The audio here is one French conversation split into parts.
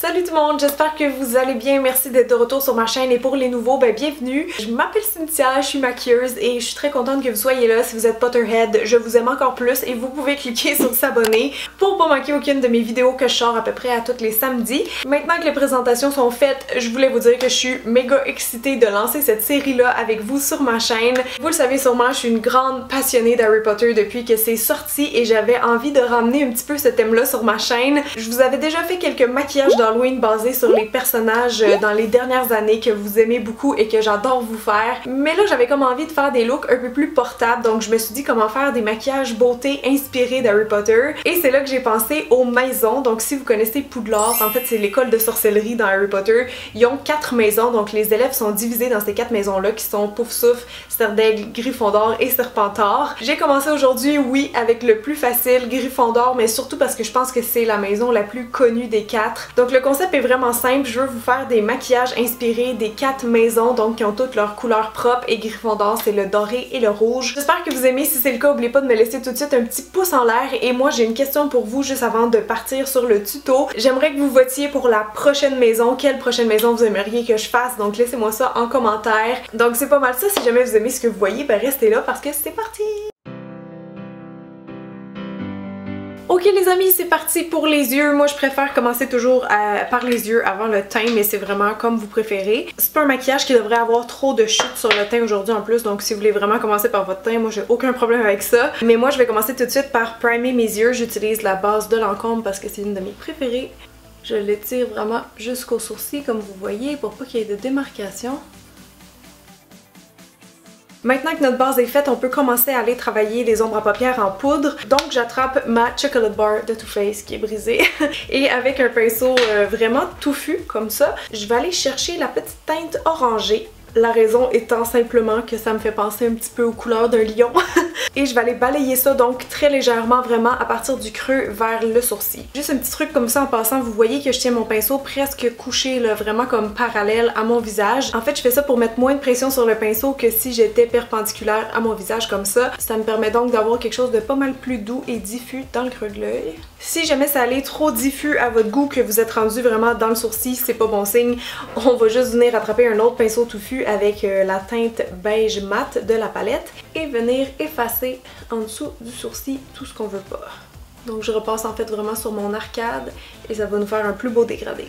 Salut tout le monde, j'espère que vous allez bien, merci d'être de retour sur ma chaîne et pour les nouveaux, bienvenue. Je m'appelle Cynthia, je suis maquilleuse et je suis très contente que vous soyez là. Si vous êtes Potterhead, je vous aime encore plus et vous pouvez cliquer sur s'abonner pour pas manquer aucune de mes vidéos que je sors à peu près à tous les samedis. Maintenant que les présentations sont faites, je voulais vous dire que je suis méga excitée de lancer cette série-là avec vous sur ma chaîne. Vous le savez sûrement, je suis une grande passionnée d'Harry Potter depuis que c'est sorti et j'avais envie de ramener un petit peu ce thème-là sur ma chaîne. Je vous avais déjà fait quelques maquillages d'Halloween basés sur les personnages dans les dernières années que vous aimez beaucoup et que j'adore vous faire. Mais là, j'avais comme envie de faire des looks un peu plus portables, donc je me suis dit comment faire des maquillages beauté inspirés d'Harry Potter. Et c'est là que j'ai pensé aux maisons. Donc si vous connaissez Poudlard, en fait c'est l'école de sorcellerie dans Harry Potter. Ils ont 4 maisons, donc les élèves sont divisés dans ces 4 maisons-là qui sont Poufsouffle, Sterdaigle, Gryffondor et Serpentard. J'ai commencé aujourd'hui, oui, avec le plus facile, Gryffondor, mais surtout parce que je pense que c'est la maison la plus connue des 4. Donc le concept est vraiment simple, je veux vous faire des maquillages inspirés des 4 maisons, donc qui ont toutes leurs couleurs propres, et Gryffondor c'est le doré et le rouge. J'espère que vous aimez, si c'est le cas, n'oubliez pas de me laisser tout de suite un petit pouce en l'air, et moi j'ai une question pour vous juste avant de partir sur le tuto. J'aimerais que vous votiez pour la prochaine maison, quelle prochaine maison vous aimeriez que je fasse, donc laissez-moi ça en commentaire. Donc c'est pas mal ça, si jamais vous aimez ce que vous voyez, ben restez là parce que c'est parti! Ok les amis, c'est parti pour les yeux. Moi je préfère commencer toujours par les yeux avant le teint, mais c'est vraiment comme vous préférez. C'est pas un maquillage qui devrait avoir trop de chutes sur le teint aujourd'hui en plus, donc si vous voulez vraiment commencer par votre teint, moi j'ai aucun problème avec ça. Mais moi je vais commencer tout de suite par primer mes yeux. J'utilise la base de Lancôme parce que c'est une de mes préférées. Je l'étire vraiment jusqu'au sourcil comme vous voyez pour pas qu'il y ait de démarcation. Maintenant que notre base est faite, on peut commencer à aller travailler les ombres à paupières en poudre. Donc j'attrape ma Chocolate Bar de Too Faced qui est brisée et avec un pinceau vraiment touffu comme ça, je vais aller chercher la petite teinte orangée. La raison étant simplement que ça me fait penser un petit peu aux couleurs d'un lion. Et je vais aller balayer ça donc très légèrement vraiment à partir du creux vers le sourcil. Juste un petit truc comme ça en passant, vous voyez que je tiens mon pinceau presque couché là, vraiment comme parallèle à mon visage. En fait je fais ça pour mettre moins de pression sur le pinceau que si j'étais perpendiculaire à mon visage comme ça. Ça me permet donc d'avoir quelque chose de pas mal plus doux et diffus dans le creux de l'œil. Si jamais ça allait trop diffus à votre goût, que vous êtes rendu vraiment dans le sourcil, c'est pas bon signe. On va juste venir attraper un autre pinceau touffu avec la teinte beige mat de la palette et venir effacer en dessous du sourcil tout ce qu'on veut pas. Donc je repasse en fait vraiment sur mon arcade et ça va nous faire un plus beau dégradé.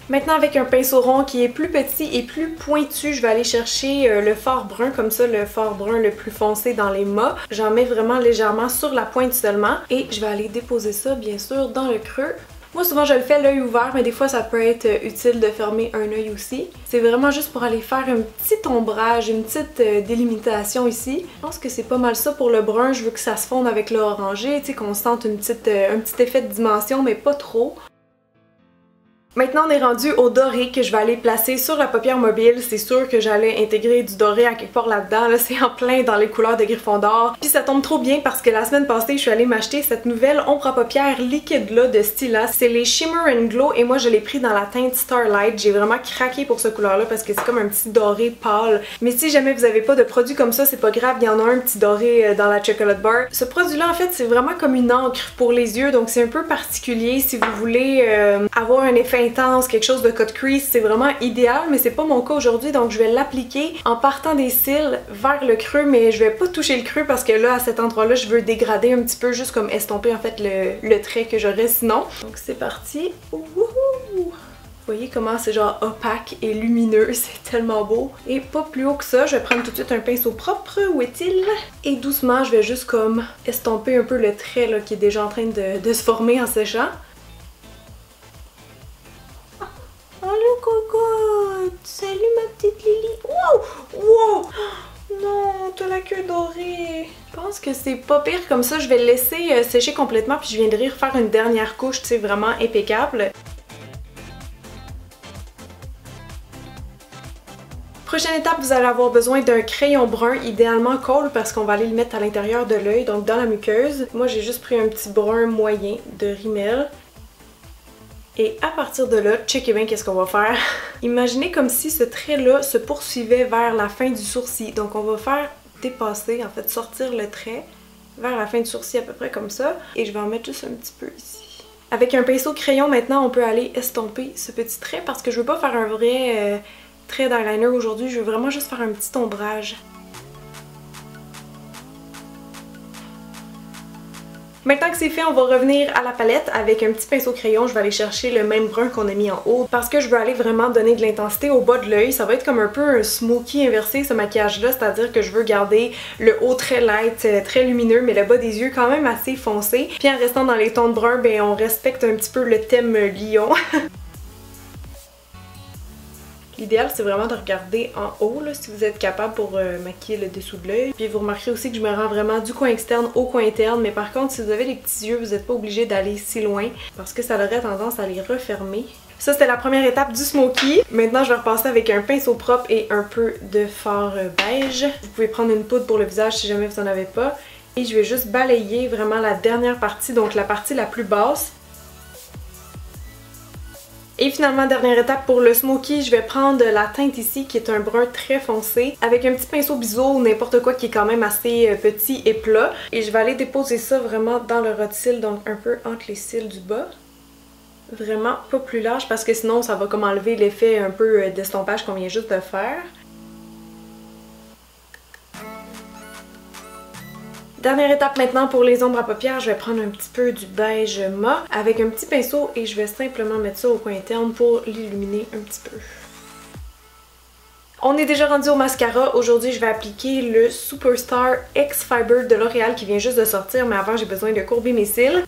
Maintenant avec un pinceau rond qui est plus petit et plus pointu, je vais aller chercher le fard brun, comme ça, le fard brun le plus foncé dans les mâts. J'en mets vraiment légèrement sur la pointe seulement et je vais aller déposer ça bien sûr dans le creux. Moi souvent je le fais l'œil ouvert, mais des fois ça peut être utile de fermer un œil aussi. C'est vraiment juste pour aller faire un petit ombrage, une petite délimitation ici. Je pense que c'est pas mal ça pour le brun, je veux que ça se fonde avec le orangé, tu sais, qu'on sente un petit effet de dimension mais pas trop. Maintenant on est rendu au doré que je vais aller placer sur la paupière mobile. C'est sûr que j'allais intégrer du doré à quelque part là-dedans. Là, c'est en plein dans les couleurs de Gryffondor. Puis ça tombe trop bien parce que la semaine passée, je suis allée m'acheter cette nouvelle ombre à paupières liquide là de Stila. C'est les Shimmer and Glow et moi je l'ai pris dans la teinte Starlight. J'ai vraiment craqué pour ce couleur là parce que c'est comme un petit doré pâle. Mais si jamais vous avez pas de produit comme ça, c'est pas grave, il y en a un petit doré dans la Chocolate Bar. Ce produit là en fait c'est vraiment comme une encre pour les yeux, donc c'est un peu particulier si vous voulez avoir un effet intense, quelque chose de cut crease, c'est vraiment idéal, mais c'est pas mon cas aujourd'hui, donc je vais l'appliquer en partant des cils vers le creux, mais je vais pas toucher le creux parce que là, à cet endroit-là, je veux dégrader un petit peu, juste comme estomper en fait le trait que j'aurais sinon. Donc c'est parti. Wouhou! Vous voyez comment c'est genre opaque et lumineux, c'est tellement beau. Et pas plus haut que ça, je vais prendre tout de suite un pinceau propre, où est-il? Et doucement, je vais juste comme estomper un peu le trait là, qui est déjà en train de se former en séchant. Allô cocotte! Salut ma petite Lily! Wow! Wow! Non, t'as la queue dorée! Je pense que c'est pas pire comme ça, je vais le laisser sécher complètement puis je viendrai refaire une dernière couche, tu sais, vraiment impeccable. Prochaine étape, vous allez avoir besoin d'un crayon brun, idéalement colle parce qu'on va aller le mettre à l'intérieur de l'œil, donc dans la muqueuse. Moi j'ai juste pris un petit brun moyen de Rimmel. Et à partir de là, checkez bien qu'est-ce qu'on va faire. Imaginez comme si ce trait-là se poursuivait vers la fin du sourcil. Donc on va faire dépasser, en fait sortir le trait vers la fin du sourcil à peu près comme ça. Et je vais en mettre juste un petit peu ici. Avec un pinceau crayon maintenant, on peut aller estomper ce petit trait parce que je veux pas faire un vrai trait d'eyeliner aujourd'hui, je veux vraiment juste faire un petit ombrage. Maintenant que c'est fait, on va revenir à la palette avec un petit pinceau crayon. Je vais aller chercher le même brun qu'on a mis en haut parce que je veux aller vraiment donner de l'intensité au bas de l'œil. Ça va être comme un peu un smoky inversé ce maquillage-là, c'est-à-dire que je veux garder le haut très light, très lumineux, mais le bas des yeux quand même assez foncé. Puis en restant dans les tons de brun, ben on respecte un petit peu le thème lion. L'idéal, c'est vraiment de regarder en haut là, si vous êtes capable pour maquiller le dessous de l'œil. Puis vous remarquerez aussi que je me rends vraiment du coin externe au coin interne. Mais par contre, si vous avez les petits yeux, vous n'êtes pas obligé d'aller si loin parce que ça aurait tendance à les refermer. Ça, c'était la première étape du smoky. Maintenant, je vais repasser avec un pinceau propre et un peu de fard beige. Vous pouvez prendre une poudre pour le visage si jamais vous n'en avez pas. Et je vais juste balayer vraiment la dernière partie, donc la partie la plus basse. Et finalement, dernière étape pour le smoky, je vais prendre la teinte ici qui est un brun très foncé avec un petit pinceau biseau ou n'importe quoi qui est quand même assez petit et plat. Et je vais aller déposer ça vraiment dans le ras de cils, donc un peu entre les cils du bas. Vraiment pas plus large parce que sinon ça va comme enlever l'effet un peu d'estompage qu'on vient juste de faire. Dernière étape maintenant pour les ombres à paupières, je vais prendre un petit peu du beige mat avec un petit pinceau et je vais simplement mettre ça au coin interne pour l'illuminer un petit peu. On est déjà rendu au mascara. Aujourd'hui, je vais appliquer le Superstar X Fiber de L'Oréal qui vient juste de sortir, mais avant j'ai besoin de courber mes cils.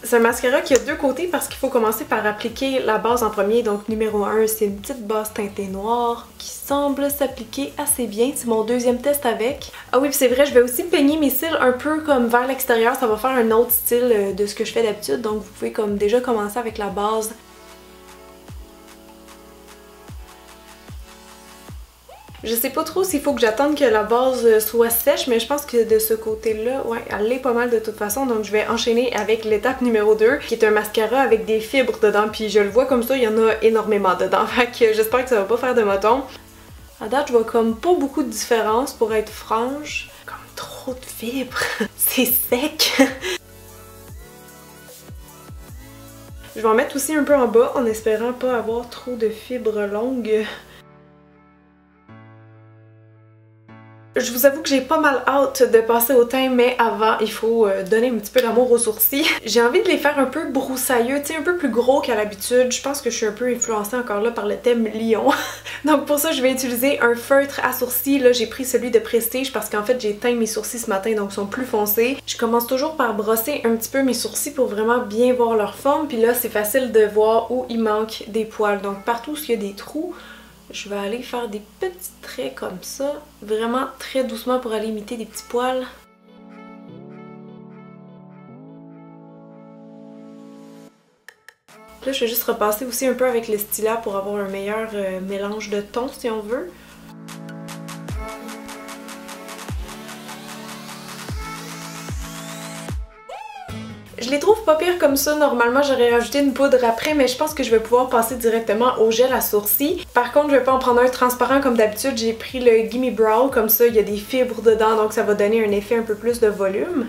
C'est un mascara qui a deux côtés parce qu'il faut commencer par appliquer la base en premier. Donc numéro 1, c'est une petite base teintée noire qui semble s'appliquer assez bien. C'est mon deuxième test avec. Ah oui, puis c'est vrai, je vais aussi peigner mes cils un peu comme vers l'extérieur. Ça va faire un autre style de ce que je fais d'habitude. Donc vous pouvez comme déjà commencer avec la base. Je sais pas trop s'il faut que j'attende que la base soit sèche, mais je pense que de ce côté-là, ouais, elle l'est pas mal de toute façon. Donc je vais enchaîner avec l'étape numéro 2, qui est un mascara avec des fibres dedans. Puis je le vois comme ça, il y en a énormément dedans. Fait que j'espère que ça va pas faire de motons. À date, je vois comme pas beaucoup de différence pour être franche. Comme trop de fibres. C'est sec. Je vais en mettre aussi un peu en bas en espérant pas avoir trop de fibres longues. Je vous avoue que j'ai pas mal hâte de passer au teint, mais avant, il faut donner un petit peu d'amour aux sourcils. J'ai envie de les faire un peu broussailleux, tu sais, un peu plus gros qu'à l'habitude. Je pense que je suis un peu influencée encore là par le thème lion. Donc pour ça, je vais utiliser un feutre à sourcils. Là, j'ai pris celui de Prestige parce qu'en fait, j'ai teint mes sourcils ce matin, donc ils sont plus foncés. Je commence toujours par brosser un petit peu mes sourcils pour vraiment bien voir leur forme. Puis là, c'est facile de voir où il manque des poils. Donc partout où il y a des trous, je vais aller faire des petits traits comme ça, vraiment très doucement pour aller imiter des petits poils. Là, je vais juste repasser aussi un peu avec le stylat pour avoir un meilleur mélange de tons si on veut. Je les trouve pas pires comme ça. Normalement, j'aurais rajouté une poudre après, mais je pense que je vais pouvoir passer directement au gel à sourcils. Par contre, je vais pas en prendre un transparent comme d'habitude. J'ai pris le Gimme Brow, comme ça, il y a des fibres dedans, donc ça va donner un effet un peu plus de volume.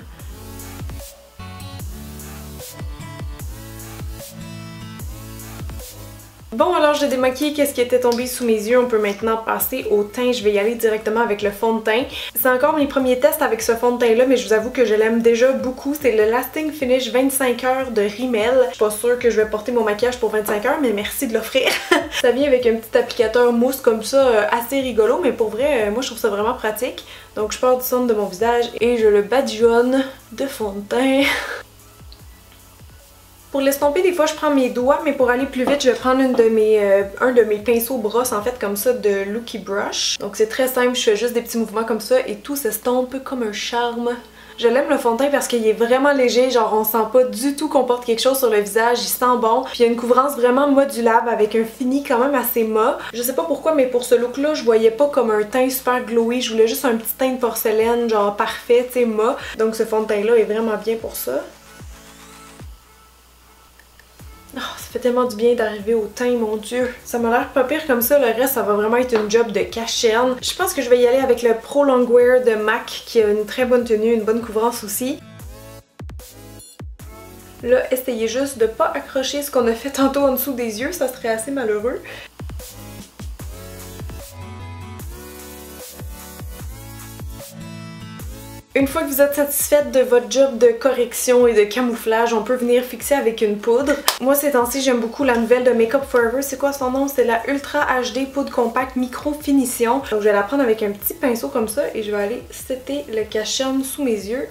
Bon, alors j'ai démaquillé qu'est-ce qui était tombé sous mes yeux. On peut maintenant passer au teint. Je vais y aller directement avec le fond de teint. C'est encore mes premiers tests avec ce fond de teint-là, mais je vous avoue que je l'aime déjà beaucoup. C'est le Lasting Finish 25 heures de Rimmel. Je suis pas sûre que je vais porter mon maquillage pour 25 heures, mais merci de l'offrir. Ça vient avec un petit applicateur mousse comme ça, assez rigolo, mais pour vrai, moi je trouve ça vraiment pratique. Donc je pars du centre de mon visage et je le badigeonne de fond de teint. Pour l'estomper, des fois je prends mes doigts, mais pour aller plus vite, je vais prendre un de mes pinceaux brosse en fait comme ça de Looky Brush. Donc c'est très simple, je fais juste des petits mouvements comme ça et tout s'estompe comme un charme. Je l'aime le fond de teint parce qu'il est vraiment léger, genre on sent pas du tout qu'on porte quelque chose sur le visage, il sent bon. Puis il y a une couvrance vraiment modulable avec un fini quand même assez mat. Je sais pas pourquoi, mais pour ce look là, je voyais pas comme un teint super glowy, je voulais juste un petit teint de porcelaine genre parfait, tu sais, mat. Donc ce fond de teint là est vraiment bien pour ça. Oh, ça fait tellement du bien d'arriver au teint, mon dieu. Ça m'a l'air pas pire comme ça, le reste ça va vraiment être une job de cacherne. Je pense que je vais y aller avec le Pro Longwear de MAC qui a une très bonne tenue, une bonne couvrance aussi. Là, essayez juste de pas accrocher ce qu'on a fait tantôt en dessous des yeux, ça serait assez malheureux. Une fois que vous êtes satisfaite de votre job de correction et de camouflage, on peut venir fixer avec une poudre. Moi ces temps-ci j'aime beaucoup la nouvelle de Make Up Forever. C'est quoi son nom? C'est la Ultra HD Poudre Compacte Micro Finition. Donc je vais la prendre avec un petit pinceau comme ça et je vais aller setter le cache-cerne sous mes yeux.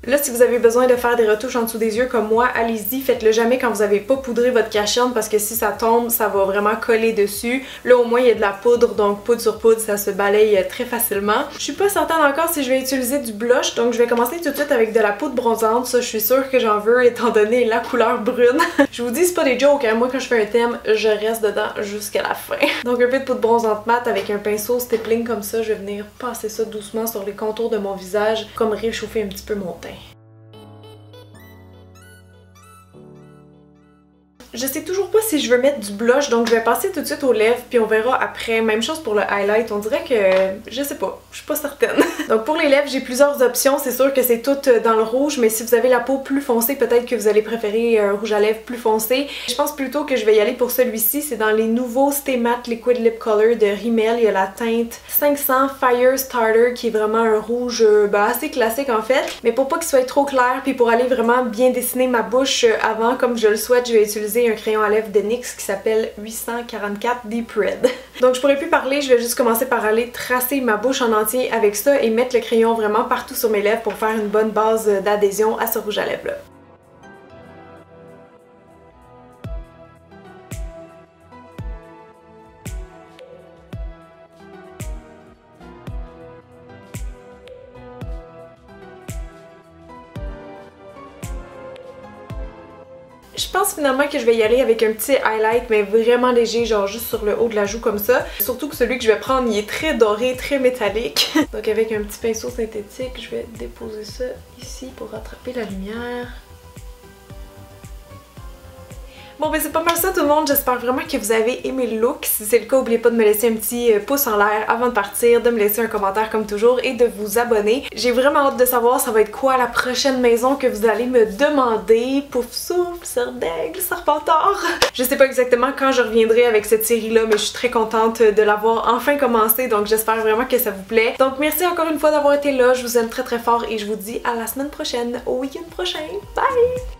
Là, si vous avez besoin de faire des retouches en dessous des yeux comme moi, allez-y, faites-le jamais quand vous n'avez pas poudré votre cache-cerne parce que si ça tombe, ça va vraiment coller dessus. Là, au moins, il y a de la poudre, donc poudre sur poudre, ça se balaye très facilement. Je suis pas certaine encore si je vais utiliser du blush, donc je vais commencer tout de suite avec de la poudre bronzante. Ça, je suis sûre que j'en veux étant donné la couleur brune. Je vous dis, c'est pas des jokes, hein. Moi, quand je fais un thème, je reste dedans jusqu'à la fin. Donc, un peu de poudre bronzante mat avec un pinceau stippling comme ça, je vais venir passer ça doucement sur les contours de mon visage, comme réchauffer un petit peu mon teint. Je sais toujours pas si je veux mettre du blush, donc je vais passer tout de suite aux lèvres puis on verra après. Même chose pour le highlight, on dirait que... je sais pas, je suis pas certaine. Donc pour les lèvres, j'ai plusieurs options. C'est sûr que c'est tout dans le rouge, mais si vous avez la peau plus foncée, peut-être que vous allez préférer un rouge à lèvres plus foncé. Je pense plutôt que je vais y aller pour celui-ci. C'est dans les nouveaux Stay Matte Liquid Lip Color de Rimmel. Il y a la teinte 500 Fire Starter qui est vraiment un rouge assez classique en fait. Mais pour pas qu'il soit trop clair puis pour aller vraiment bien dessiner ma bouche avant comme je le souhaite, je vais utiliser un crayon à lèvres de NYX qui s'appelle 844 Deep Red. Donc je pourrais plus parler, je vais juste commencer par aller tracer ma bouche en entier avec ça et mettre le crayon vraiment partout sur mes lèvres pour faire une bonne base d'adhésion à ce rouge à lèvres là. Je pense finalement que je vais y aller avec un petit highlight mais vraiment léger, genre juste sur le haut de la joue comme ça. Surtout que celui que je vais prendre, il est très doré, très métallique. Donc avec un petit pinceau synthétique, je vais déposer ça ici pour rattraper la lumière. Bon ben c'est pas mal ça tout le monde, j'espère vraiment que vous avez aimé le look. Si c'est le cas, n'oubliez pas de me laisser un petit pouce en l'air avant de partir, de me laisser un commentaire comme toujours et de vous abonner. J'ai vraiment hâte de savoir ça va être quoi la prochaine maison que vous allez me demander. Pouf souffle, sœur d'aigle, serpentard. Je sais pas exactement quand je reviendrai avec cette série là, mais je suis très contente de l'avoir enfin commencé, donc j'espère vraiment que ça vous plaît. Donc merci encore une fois d'avoir été là, je vous aime très très fort et je vous dis à la semaine prochaine, au week-end prochain. Bye!